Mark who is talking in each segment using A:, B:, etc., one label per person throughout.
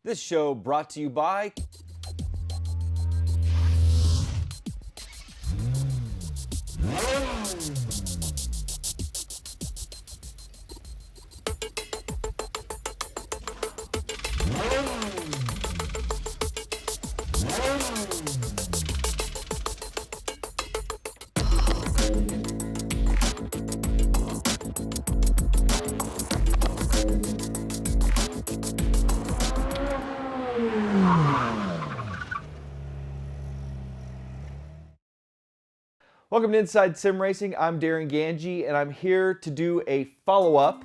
A: This show brought to you by Welcome to Inside Sim Racing. I'm Darren Ganji, and I'm here to do a follow-up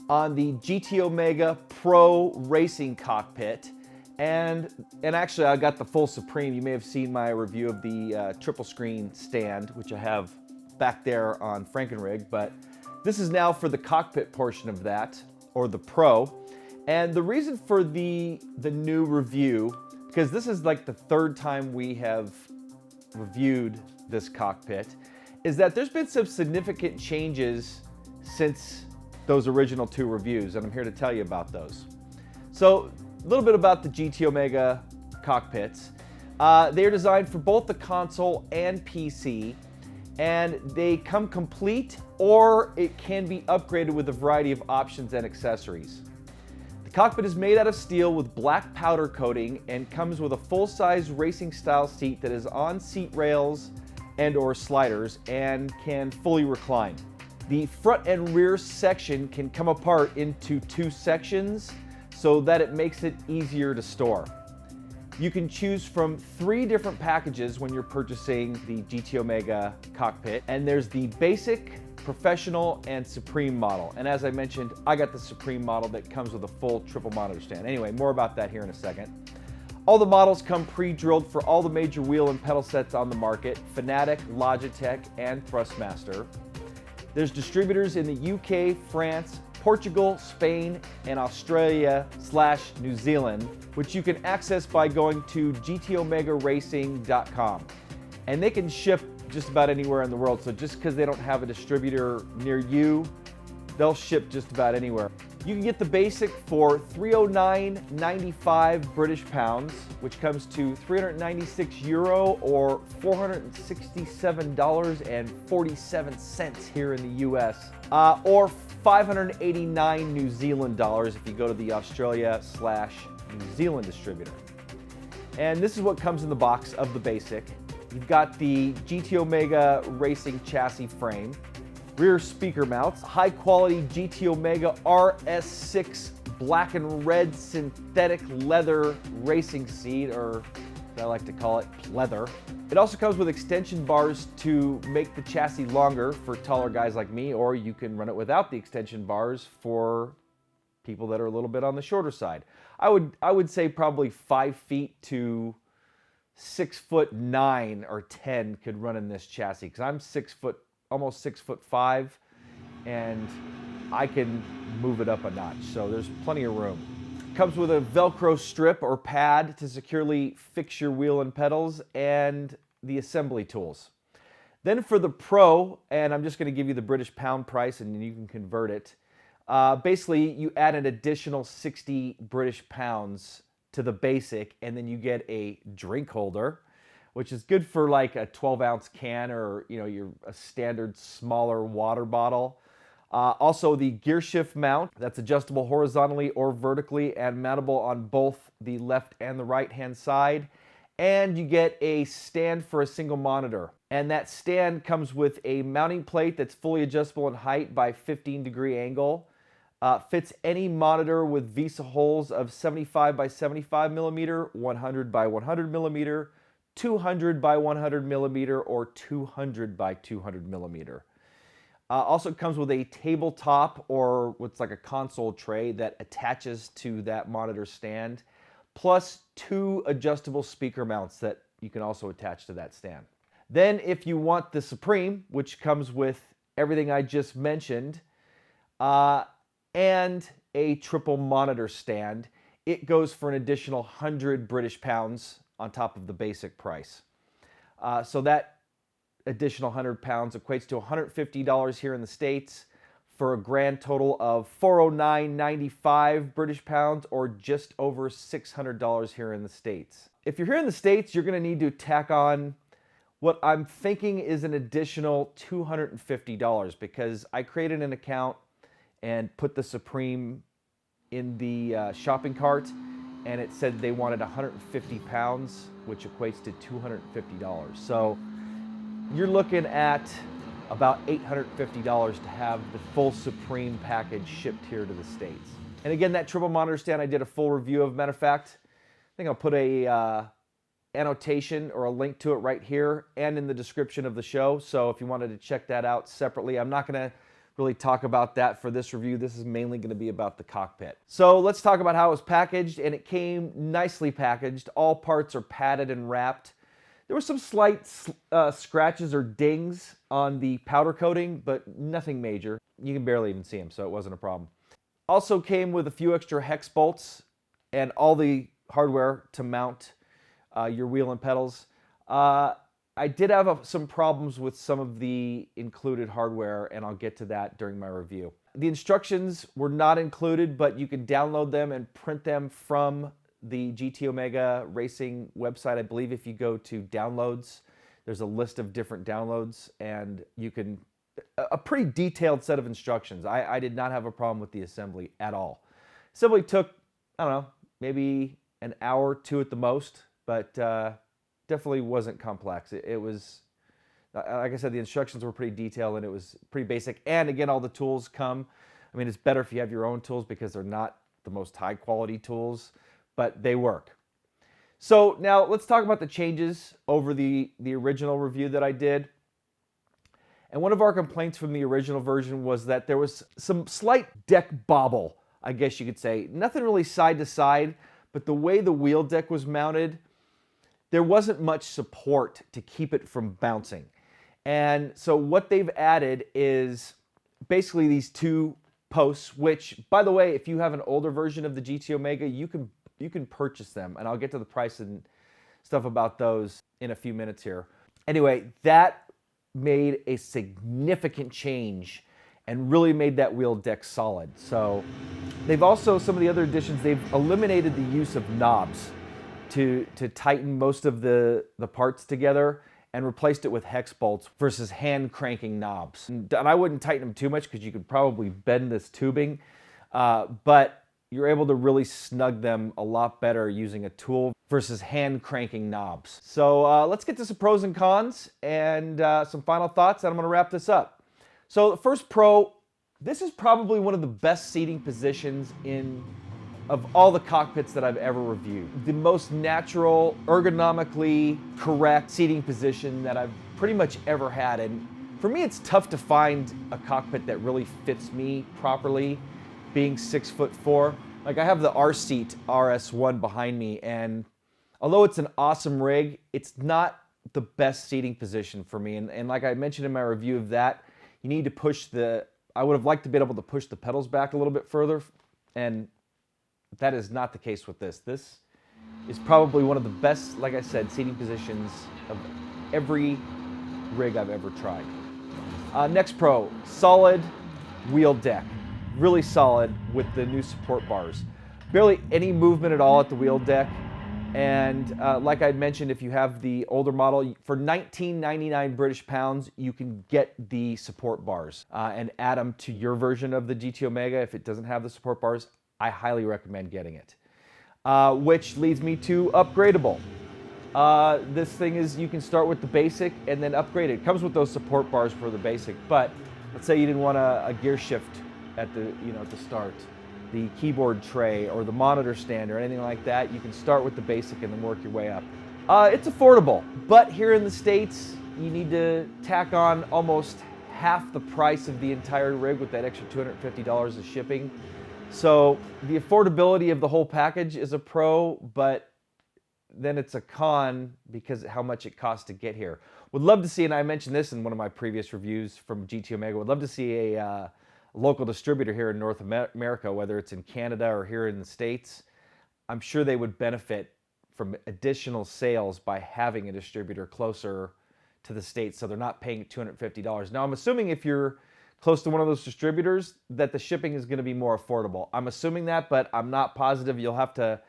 A: on the GT Omega Pro Racing Cockpit. And actually, I got the full Supreme. You may have seen my review of the triple screen stand, which I have back there on Frankenrig. But this is now for the cockpit portion of that, or the Pro. And the reason for the new review, because this is like the third time we have reviewed this cockpit, is that there's been some significant changes since those original two reviews, and I'm here to tell you about those. So a little bit about the GT Omega cockpits. They are designed for both the console and PC, and they come complete, or it can be upgraded with a variety of options and accessories. The cockpit is made out of steel with black powder coating and comes with a full-size racing style seat that is on seat rails and or sliders and can fully recline. The front and rear section can come apart into two sections so that it makes it easier to store. You can choose from 3 different packages when you're purchasing the GT Omega cockpit, and there's the basic, professional, and Supreme model. And as I mentioned, I got the Supreme model that comes with a full triple monitor stand. Anyway, more about that here in a second. All the models come pre-drilled for all the major wheel and pedal sets on the market: Fanatic, Logitech, and Thrustmaster. There's distributors in the UK, France, Portugal, Spain, and Australia/New Zealand, which you can access by going to gtomegaracing.com. And they can ship just about anywhere in the world, so just because they don't have a distributor near you, they'll ship just about anywhere. You can get the basic for €309.95 British pounds, which comes to €396 or $467.47 here in the US, or 589 New Zealand dollars if you go to the Australia/New Zealand distributor. And this is what comes in the box of the basic. You've got the GT Omega Racing chassis frame, rear speaker mounts, high quality GT Omega RS6 black and red synthetic leather racing seat, or as I like to call it, leather. It also comes with extension bars to make the chassis longer for taller guys like me, or you can run it without the extension bars for people that are a little bit on the shorter side. I would say probably 5 feet to 6'9" or 10 could run in this chassis, because I'm 6 foot, almost 6'5", and I can move it up a notch, so there's plenty of room. Comes with a Velcro strip or pad to securely fix your wheel and pedals, and the assembly tools. Then for the Pro, and I'm just going to give you the British pound price and you can convert it. Basically, you add an additional 60 British pounds to the basic, and then you get a drink holder, which is good for like a 12-ounce can, or a standard smaller water bottle. Also the gear shift mount, that's adjustable horizontally or vertically and mountable on both the left and the right hand side. And you get a stand for a single monitor. And that stand comes with a mounting plate that's fully adjustable in height by 15-degree angle. Fits any monitor with VESA holes of 75 by 75 millimeter, 100 by 100 millimeter, 200 by 100 millimeter, or 200 by 200 millimeter. Also comes with a tabletop, or what's like a console tray that attaches to that monitor stand, plus 2 adjustable speaker mounts that you can also attach to that stand. Then if you want the Supreme, which comes with everything I just mentioned, and a triple monitor stand, it goes for an additional 100 British pounds on top of the basic price. So that additional 100 pounds equates to $150 here in the States, for a grand total of 409.95 British pounds, or just over $600 here in the States. If you're here in the States, you're going to need to tack on what I'm thinking is an additional $250, because I created an account and put the Supreme in the shopping cart, and it said they wanted 150 pounds, which equates to $250. So you're looking at about $850 to have the full Supreme package shipped here to the States. And again, that triple monitor stand I did a full review of. Matter of fact, I think I'll put a annotation or a link to it right here and in the description of the show. So if you wanted to check that out separately, I'm not going to really talk about that for this review. This is mainly going to be about the cockpit. So let's talk about how it was packaged, and it came nicely packaged. All parts are padded and wrapped. There were some slight scratches or dings on the powder coating, but nothing major. You can barely even see them, so it wasn't a problem. Also came with a few extra hex bolts and all the hardware to mount your wheel and pedals. I did have some problems with some of the included hardware, and I'll get to that during my review. The instructions were not included, but you can download them and print them from the GT Omega Racing website. I believe if you go to downloads, there's a list of different downloads, and you can, a pretty detailed set of instructions. I did not have a problem with the assembly at all. Assembly took, I don't know, maybe an hour or two at the most, but definitely wasn't complex. It was, like I said, the instructions were pretty detailed, and it was pretty basic. And again, all the tools come. I mean, it's better if you have your own tools, because they're not the most high quality tools, but they work. So now let's talk about the changes over the original review that I did. And one of our complaints from the original version was that there was some slight deck bobble, I guess you could say. Nothing really side to side, but the way the wheel deck was mounted, there wasn't much support to keep it from bouncing. And so what they've added is basically these two posts, which, by the way, if you have an older version of the GT Omega, you can purchase them, and I'll get to the price and stuff about those in a few minutes here. Anyway, that made a significant change and really made that wheel deck solid. So they've also, some of the other additions, they've eliminated the use of knobs to tighten most of the parts together, and replaced it with hex bolts versus hand cranking knobs. And I wouldn't tighten them too much, because you could probably bend this tubing, but you're able to really snug them a lot better using a tool versus hand cranking knobs. So let's get to some pros and cons and some final thoughts, and I'm going to wrap this up. So the first pro, this is probably one of the best seating positions of all the cockpits that I've ever reviewed. The most natural, ergonomically correct seating position that I've pretty much ever had. And for me, it's tough to find a cockpit that really fits me properly, being 6'4". Like, I have the R-Seat RS1 behind me, and although it's an awesome rig, it's not the best seating position for me. And like I mentioned in my review of that, you need to push I would have liked to be able to push the pedals back a little bit further, and that is not the case with this. This is probably one of the best, like I said, seating positions of every rig I've ever tried. Next pro, solid wheel deck. Really solid with the new support bars. Barely any movement at all at the wheel deck. And like I mentioned, if you have the older model, for 19.99 British pounds, you can get the support bars and add them to your version of the GT Omega. If it doesn't have the support bars, I highly recommend getting it. Which leads me to upgradable. This thing is, you can start with the basic and then upgrade it. It comes with those support bars for the basic, but let's say you didn't want a gear shift at the start, the keyboard tray or the monitor stand or anything like that. You can start with the basic and then work your way up. It's affordable, but here in the States, you need to tack on almost half the price of the entire rig with that extra $250 of shipping. So the affordability of the whole package is a pro, but then it's a con because of how much it costs to get here. Would love to see, and I mentioned this in one of my previous reviews from GT Omega, would love to see a local distributor here in North America, whether it's in Canada or here in the States. I'm sure they would benefit from additional sales by having a distributor closer to the States, so they're not paying $250. Now, I'm assuming if you're close to one of those distributors, that the shipping is going to be more affordable. I'm assuming that, but I'm not positive. You'll have to,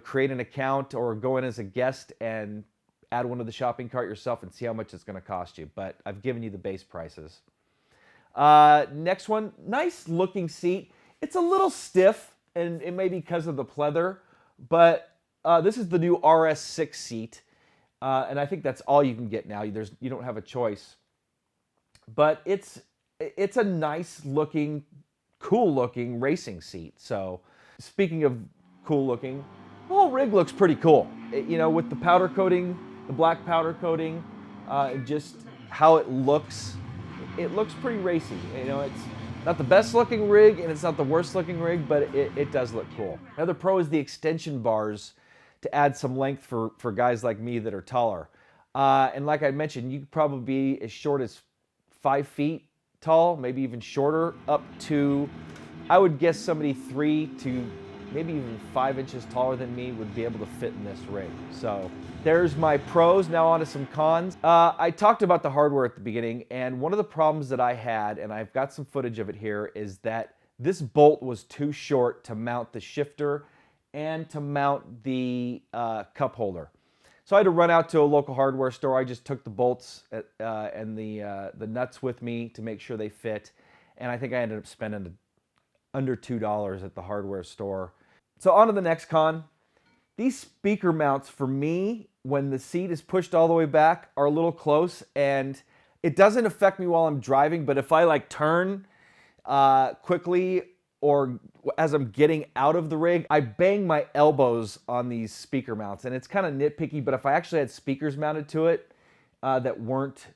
A: create an account or go in as a guest and add one to the shopping cart yourself and see how much it's going to cost you. But I've given you the base prices. Next one, nice looking seat. It's a little stiff, and it may be because of the pleather, but this is the new RS6 seat, and I think that's all you can get now. You don't have a choice, but it's a nice looking, cool looking racing seat. So speaking of cool looking, the whole rig looks pretty cool. With the powder coating, the black powder coating, just how it looks pretty racy. It's not the best looking rig and it's not the worst looking rig, but it does look cool. Another pro is the extension bars to add some length for guys like me that are taller. And like I mentioned, you could probably be as short as 5 feet tall, maybe even shorter, up to, I would guess somebody 3 to maybe even 5 inches taller than me would be able to fit in this rig. So there's my pros. Now on to some cons. I talked about the hardware at the beginning, and one of the problems that I had, and I've got some footage of it here, is that this bolt was too short to mount the shifter and to mount the cup holder. So I had to run out to a local hardware store. I just took the bolts and the nuts with me to make sure they fit, and I think I ended up spending under $2 at the hardware store. So on to the next con. These speaker mounts, for me, when the seat is pushed all the way back, are a little close, and it doesn't affect me while I'm driving, but if I turn quickly or as I'm getting out of the rig, I bang my elbows on these speaker mounts, and it's kind of nitpicky, but if I actually had speakers mounted to it that weren't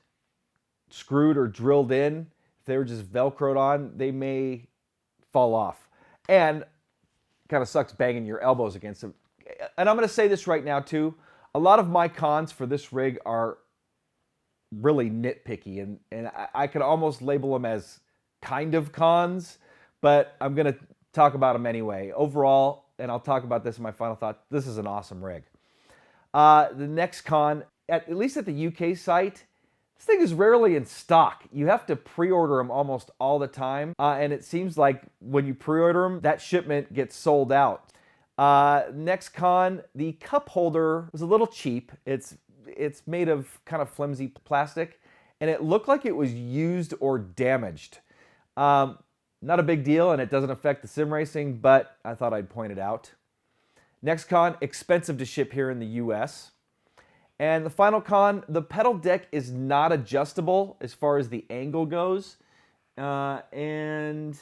A: screwed or drilled in, if they were just Velcroed on, they may fall off. And kind of sucks banging your elbows against them. And I'm going to say this right now too, a lot of my cons for this rig are really nitpicky, and I could almost label them as kind of cons, but I'm going to talk about them anyway. Overall, and I'll talk about this in my final thought, this is an awesome rig. The next con, at least at the UK site, this thing is rarely in stock. You have to pre-order them almost all the time, and it seems like when you pre-order them, that shipment gets sold out. Next con, the cup holder was a little cheap. It's made of kind of flimsy plastic, and it looked like it was used or damaged. Not a big deal, and it doesn't affect the sim racing, but I thought I'd point it out. Next con, expensive to ship here in the US. And the final con, the pedal deck is not adjustable as far as the angle goes, and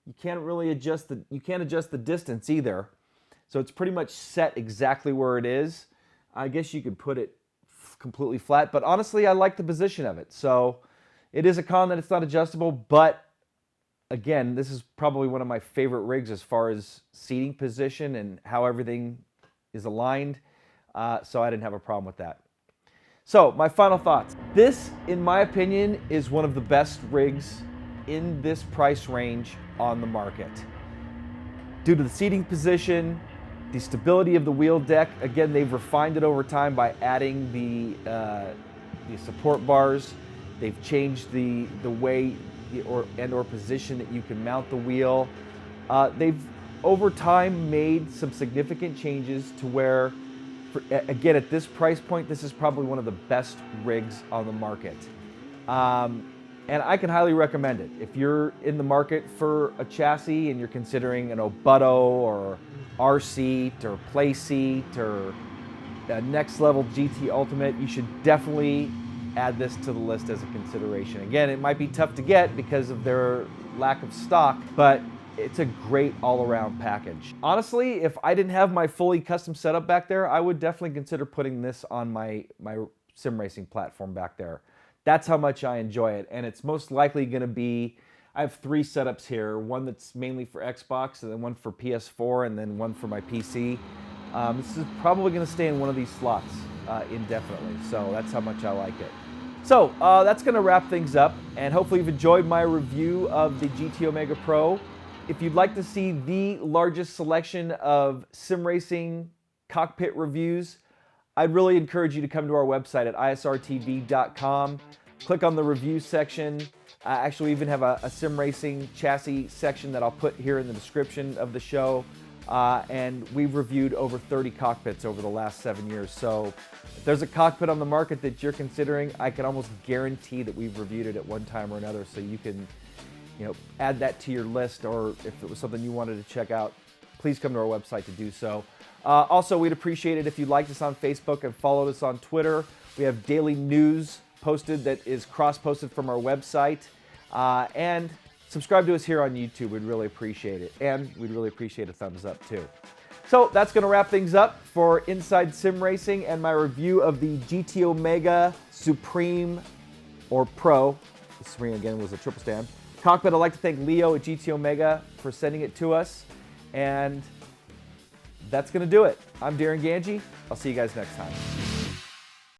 A: you can't really adjust the distance either. So it's pretty much set exactly where it is. I guess you could put it completely flat, but honestly, I like the position of it. So it is a con that it's not adjustable, but again, this is probably one of my favorite rigs as far as seating position and how everything is aligned. So I didn't have a problem with that. So my final thoughts. This, in my opinion, is one of the best rigs in this price range on the market. Due to the seating position, the stability of the wheel deck, again, they've refined it over time by adding the support bars. They've changed the way or position that you can mount the wheel. They've, over time, made some significant changes to where, again, at this price point, this is probably one of the best rigs on the market. And I can highly recommend it. If you're in the market for a chassis and you're considering an Obutto or R-Seat or Play Seat or a next level GT Ultimate, you should definitely add this to the list as a consideration. Again, it might be tough to get because of their lack of stock, but it's a great all-around package. Honestly, if I didn't have my fully custom setup back there, I would definitely consider putting this on my sim racing platform back there. That's how much I enjoy it, and it's most likely going to be, I have 3 setups here, one that's mainly for Xbox, and then one for PS4, and then one for my PC. This is probably going to stay in one of these slots indefinitely, so that's how much I like it. So that's going to wrap things up, and hopefully you've enjoyed my review of the GT Omega Pro. If you'd like to see the largest selection of sim racing cockpit reviews, I'd really encourage you to come to our website at ISRTV.com, click on the review section, I actually even have a sim racing chassis section that I'll put here in the description of the show. And we've reviewed over 30 cockpits over the last 7 years. So if there's a cockpit on the market that you're considering, I can almost guarantee that we've reviewed it at one time or another. So you can, add that to your list, or if it was something you wanted to check out, please come to our website to do so. Also, we'd appreciate it if you liked us on Facebook and followed us on Twitter. We have daily news posted that is cross-posted from our website. And subscribe to us here on YouTube. We'd really appreciate it. And we'd really appreciate a thumbs up too. So that's going to wrap things up for Inside Sim Racing and my review of the GT Omega Supreme or Pro. The Supreme again was a triple stand cockpit. I'd like to thank Leo at GT Omega for sending it to us. And that's going to do it. I'm Darren Ganji. I'll see you guys next time.